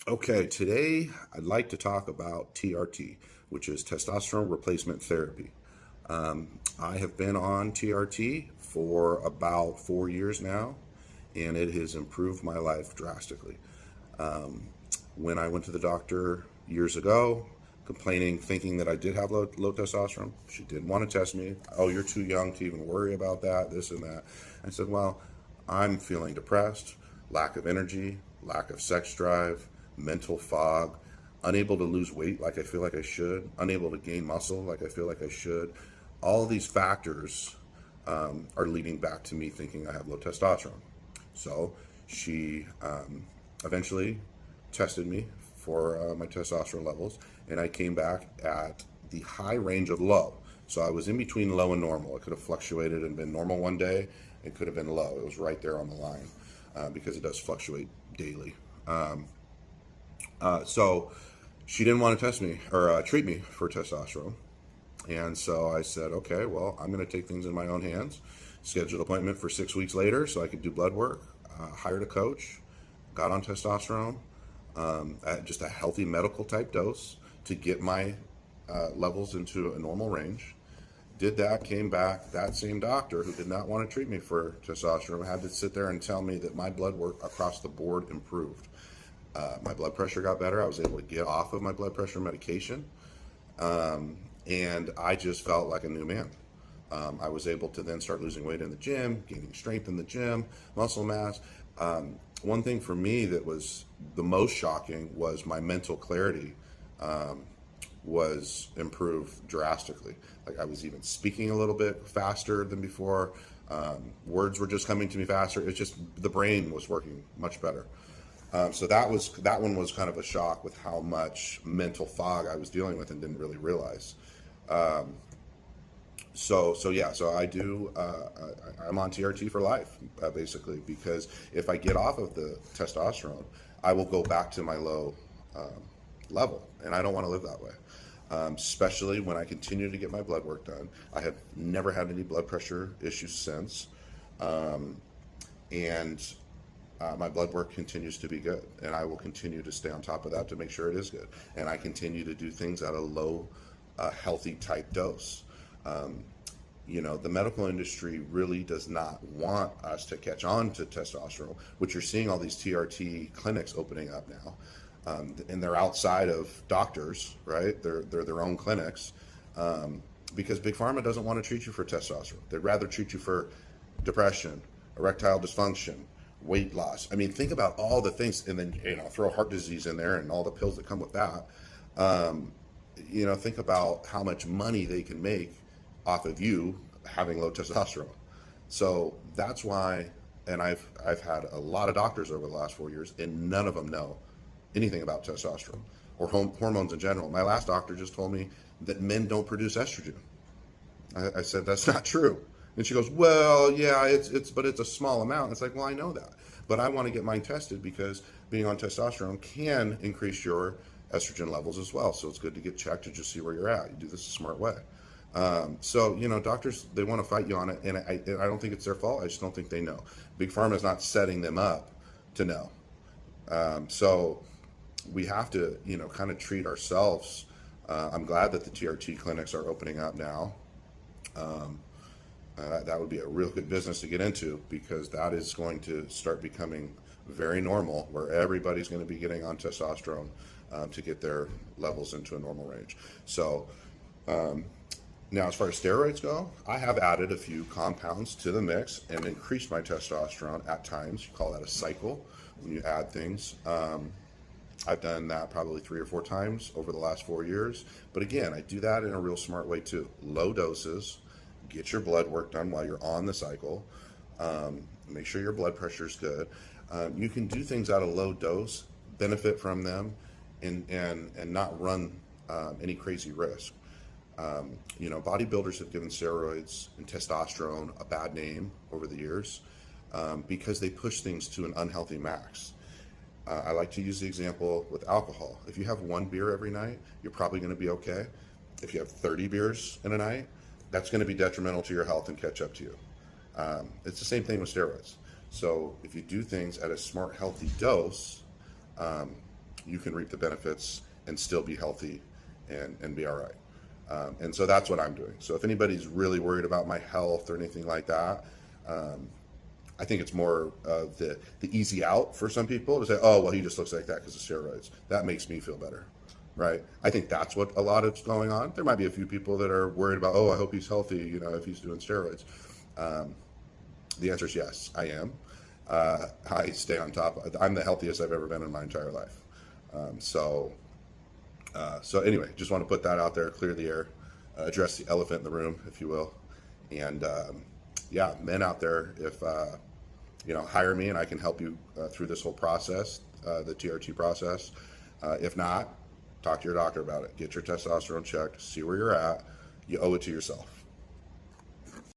Okay, today I'd like to talk about TRT, which is Testosterone Replacement Therapy. I have been on TRT for about 4 years now, and it has improved my life drastically. When I went to the doctor years ago, complaining, thinking that I did have low testosterone, she didn't want to test me. Oh, you're too young to even worry about that, this and that. I said, well, I'm feeling depressed, lack of energy, lack of sex drive, mental fog, unable to lose weight like I feel like I should, unable to gain muscle like I feel like I should. All these factors are leading back to me thinking I have low testosterone. So she eventually tested me for my testosterone levels, and I came back at the high range of low. So I was in between low and normal. It could have fluctuated and been normal one day. It could have been low. It was right there on the line because it does fluctuate daily. So she didn't want to test me or treat me for testosterone. And so I said, okay, well, I'm going to take things in my own hands. Scheduled an appointment for 6 weeks later so I could do blood work. Hired a coach, got on testosterone at just a healthy medical type dose to get my levels into a normal range. Did that, came back. That same doctor who did not want to treat me for testosterone had to sit there and tell me that my blood work across the board improved. My blood pressure got better. I was able to get off of my blood pressure medication. And I just felt like a new man. I was able to then start losing weight in the gym, gaining strength in the gym, muscle mass. One thing for me that was the most shocking was my mental clarity was improved drastically. Like I was even speaking a little bit faster than before. Words were just coming to me faster. It's just the brain was working much better. So that one was kind of a shock with how much mental fog I was dealing with and didn't really realize. So I do. I'm on TRT for life, basically, because if I get off of the testosterone, I will go back to my low level, and I don't want to live that way. Especially when I continue to get my blood work done. I have never had any blood pressure issues since, and my blood work continues to be good, and I will continue to stay on top of that to make sure it is good. And I continue to do things at a low, healthy type dose. The medical industry really does not want us to catch on to testosterone, which you're seeing all these TRT clinics opening up now. And they're outside of doctors, right? They're their own clinics because Big Pharma doesn't want to treat you for testosterone. They'd rather treat you for depression, erectile dysfunction, weight loss. I mean, think about all the things, and then throw heart disease in there and all the pills that come with that. Think about how much money they can make off of you having low testosterone. So that's why, and I've had a lot of doctors over the last 4 years, and none of them know anything about testosterone or hormones in general. My last doctor just told me that men don't produce estrogen. I said, that's not true. And she goes, well, yeah, but it's a small amount. It's like, well, I know that, but I want to get mine tested because being on testosterone can increase your estrogen levels as well. So it's good to get checked to just see where you're at. You do this a smart way. Doctors, they want to fight you on it, and I don't think it's their fault. I just don't think they know. Big Pharma is not setting them up to know. So we have to, kind of treat ourselves. I'm glad that the TRT clinics are opening up now. That would be a real good business to get into because that is going to start becoming very normal where everybody's going to be getting on testosterone to get their levels into a normal range. So now as far as steroids go, I have added a few compounds to the mix and increased my testosterone at times. You call that a cycle when you add things. I've done that probably 3 or 4 times over the last 4 years. But again, I do that in a real smart way too. Low doses. Get your blood work done while you're on the cycle. Make sure your blood pressure is good. You can do things at a low dose, benefit from them, and not run any crazy risk. Bodybuilders have given steroids and testosterone a bad name over the years because they push things to an unhealthy max. I like to use the example with alcohol. If you have 1 beer every night, you're probably going to be okay. If you have 30 beers in a night, that's going to be detrimental to your health and catch up to you. It's the same thing with steroids. So if you do things at a smart, healthy dose, you can reap the benefits and still be healthy and be all right. And so that's what I'm doing. So if anybody's really worried about my health or anything like that, I think it's more of the easy out for some people to say, oh, well, he just looks like that because of steroids. That makes me feel better, right? I think that's what a lot of going on. There might be a few people that are worried about, oh, I hope he's healthy, you know, if he's doing steroids. The answer is yes, I am. I stay on top. I'm the healthiest I've ever been in my entire life. So anyway, just want to put that out there, clear the air, address the elephant in the room, if you will. And yeah, men out there, if you know, hire me and I can help you through this whole process, the TRT process. If not, talk to your doctor about it. Get your testosterone checked, see where you're at. You owe it to yourself.